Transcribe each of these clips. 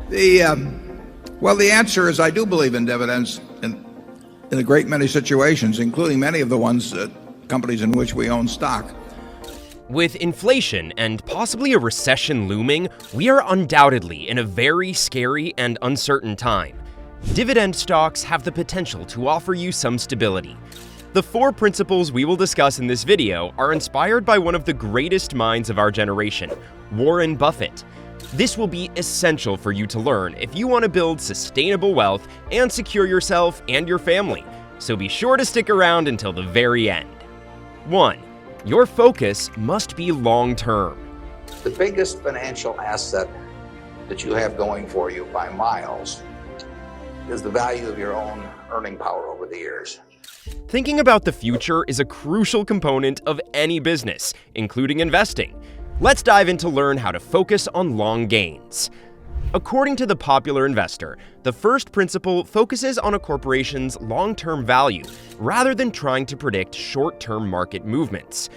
The well, the answer is I do believe in dividends in a great many situations, including many of the ones companies in which we own stock. With inflation and possibly a recession looming, we are undoubtedly in a very scary and uncertain time. Dividend stocks have the potential to offer you some stability. The 4 principles we will discuss in this video are inspired by one of the greatest minds of our generation, Warren Buffett. This will be essential for you to learn if you want to build sustainable wealth and secure yourself and your family, so be sure to stick around until the very end. 1. Your focus must be long-term. The biggest financial asset that you have going for you by miles is the value of your own earning power over the years. Thinking about the future is a crucial component of any business, including investing. Let's dive in to learn how to focus on long gains. According to the Popular Investor, the first principle focuses on a corporation's long-term value rather than trying to predict short-term market movements.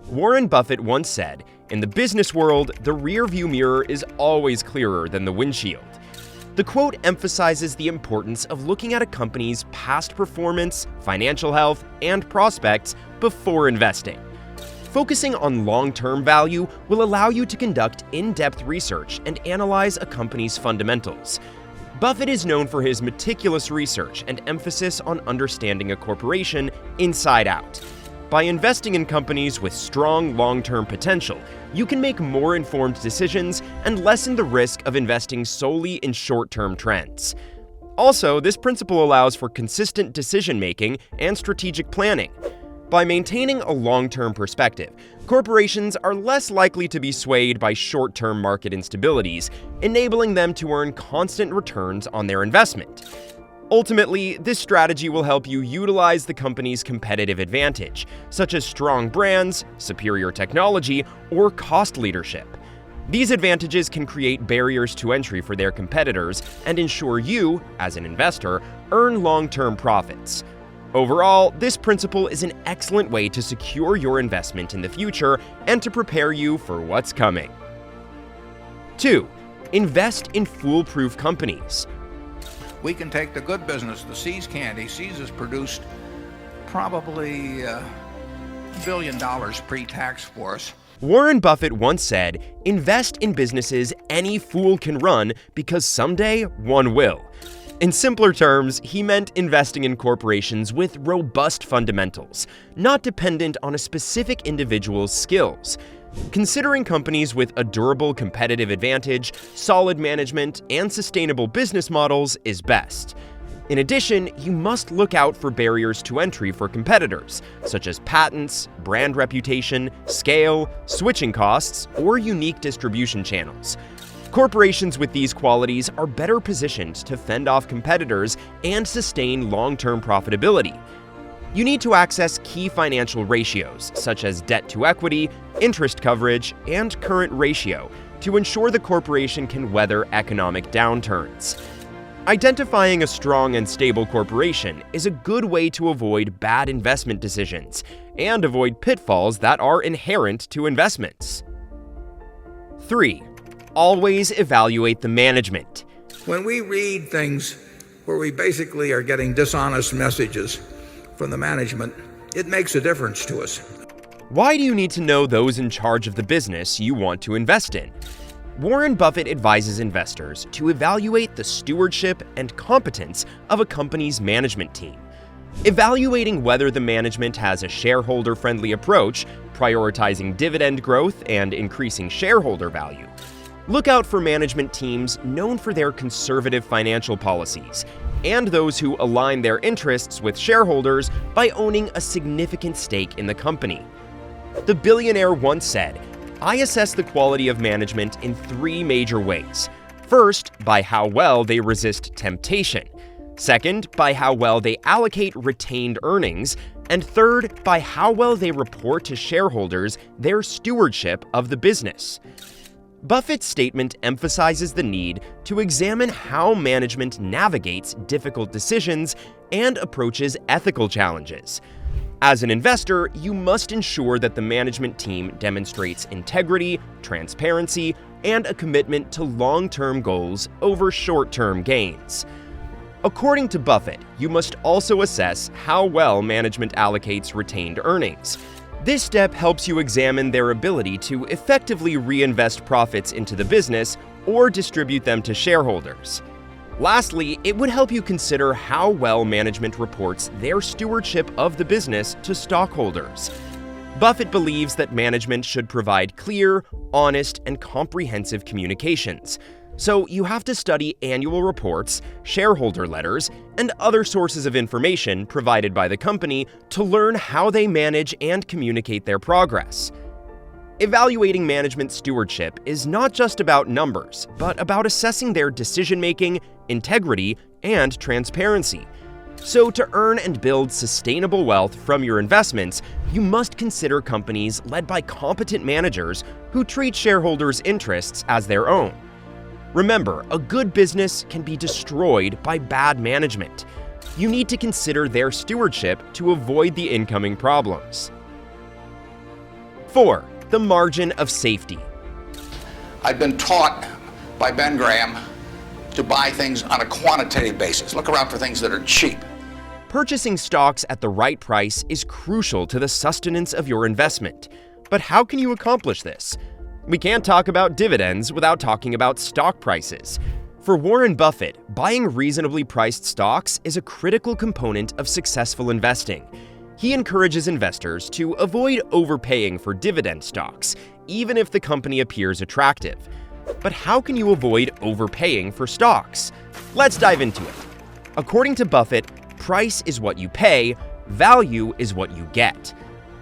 Warren Buffett once said, "In the business world, the rear-view mirror is always clearer than the windshield." The quote emphasizes the importance of looking at a company's past performance, financial health, and prospects before investing. Focusing on long-term value will allow you to conduct in-depth research and analyze a company's fundamentals. Buffett is known for his meticulous research and emphasis on understanding a corporation inside out. By investing in companies with strong long-term potential, you can make more informed decisions and lessen the risk of investing solely in short-term trends. Also, this principle allows for consistent decision-making and strategic planning. By maintaining a long-term perspective, corporations are less likely to be swayed by short-term market instabilities, enabling them to earn constant returns on their investment. Ultimately, this strategy will help you utilize the company's competitive advantage, such as strong brands, superior technology, or cost leadership. These advantages can create barriers to entry for their competitors and ensure you, as an investor, earn long-term profits. Overall, this principle is an excellent way to secure your investment in the future and to prepare you for what's coming. 2. Invest in foolproof companies. We can take the good business, the See's candy. See's has produced probably $1 billion pre-tax for us. Warren Buffett once said, "Invest in businesses any fool can run because someday one will." In simpler terms, he meant investing in corporations with robust fundamentals, not dependent on a specific individual's skills. Considering companies with a durable competitive advantage, solid management, and sustainable business models is best. In addition, you must look out for barriers to entry for competitors, such as patents, brand reputation, scale, switching costs, or unique distribution channels. Corporations with these qualities are better positioned to fend off competitors and sustain long-term profitability. You need to access key financial ratios, such as debt to equity, interest coverage, and current ratio, to ensure the corporation can weather economic downturns. Identifying a strong and stable corporation is a good way to avoid bad investment decisions and avoid pitfalls that are inherent to investments. 3. Always evaluate the management. When we read things where we basically are getting dishonest messages from the management, it makes a difference to us. Why do you need to know those in charge of the business you want to invest in? Warren Buffett advises investors to evaluate the stewardship and competence of a company's management team. Evaluating whether the management has a shareholder-friendly approach, prioritizing dividend growth and increasing shareholder value. Look out for management teams known for their conservative financial policies, and those who align their interests with shareholders by owning a significant stake in the company. The billionaire once said, "I assess the quality of management in 3 major ways. First, by how well they resist temptation. Second, by how well they allocate retained earnings. And third, by how well they report to shareholders their stewardship of the business." Buffett's statement emphasizes the need to examine how management navigates difficult decisions and approaches ethical challenges. As an investor, you must ensure that the management team demonstrates integrity, transparency, and a commitment to long-term goals over short-term gains. According to Buffett, you must also assess how well management allocates retained earnings. This step helps you examine their ability to effectively reinvest profits into the business or distribute them to shareholders. Lastly, it would help you consider how well management reports their stewardship of the business to stockholders. Buffett believes that management should provide clear, honest, and comprehensive communications. So you have to study annual reports, shareholder letters, and other sources of information provided by the company to learn how they manage and communicate their progress. Evaluating management stewardship is not just about numbers, but about assessing their decision-making, integrity, and transparency. So to earn and build sustainable wealth from your investments, you must consider companies led by competent managers who treat shareholders' interests as their own. Remember, a good business can be destroyed by bad management. You need to consider their stewardship to avoid the incoming problems. 4. The margin of safety. I've been taught by Ben Graham to buy things on a quantitative basis. Look around for things that are cheap. Purchasing stocks at the right price is crucial to the sustenance of your investment. But how can you accomplish this? We can't talk about dividends without talking about stock prices. For Warren Buffett, buying reasonably priced stocks is a critical component of successful investing. He encourages investors to avoid overpaying for dividend stocks, even if the company appears attractive. But how can you avoid overpaying for stocks? Let's dive into it. According to Buffett, price is what you pay, value is what you get.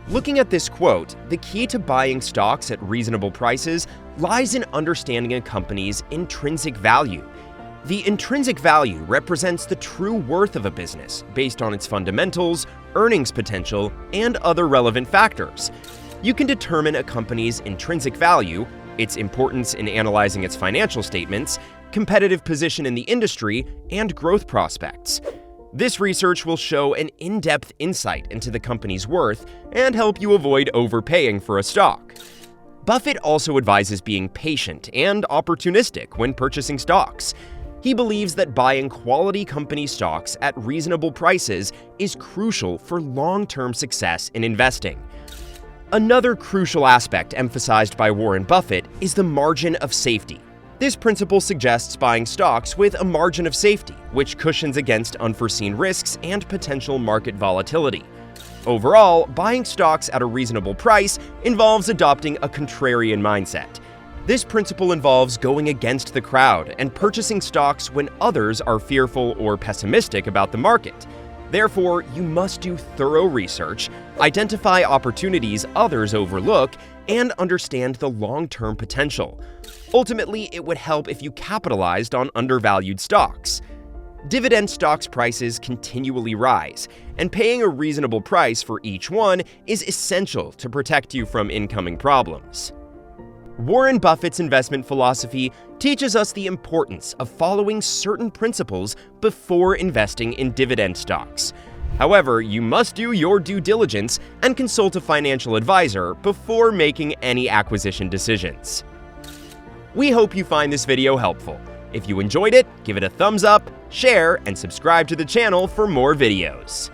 Looking at this quote, the key to buying stocks at reasonable prices lies in understanding a company's intrinsic value. The intrinsic value represents the true worth of a business based on its fundamentals, earnings potential, and other relevant factors. You can determine a company's intrinsic value, its importance in analyzing its financial statements, competitive position in the industry, and growth prospects. This research will show an in-depth insight into the company's worth and help you avoid overpaying for a stock. Buffett also advises being patient and opportunistic when purchasing stocks. He believes that buying quality company stocks at reasonable prices is crucial for long-term success in investing. Another crucial aspect emphasized by Warren Buffett is the margin of safety. This principle suggests buying stocks with a margin of safety, which cushions against unforeseen risks and potential market volatility. Overall, buying stocks at a reasonable price involves adopting a contrarian mindset. This principle involves going against the crowd and purchasing stocks when others are fearful or pessimistic about the market. Therefore, you must do thorough research, identify opportunities others overlook, and understand the long-term potential. Ultimately, it would help if you capitalized on undervalued stocks. Dividend stocks prices continually rise, and paying a reasonable price for each one is essential to protect you from incoming problems. Warren Buffett's investment philosophy teaches us the importance of following certain principles before investing in dividend stocks. However, you must do your due diligence and consult a financial advisor before making any acquisition decisions. We hope you find this video helpful. If you enjoyed it, give it a thumbs up, share, and subscribe to the channel for more videos.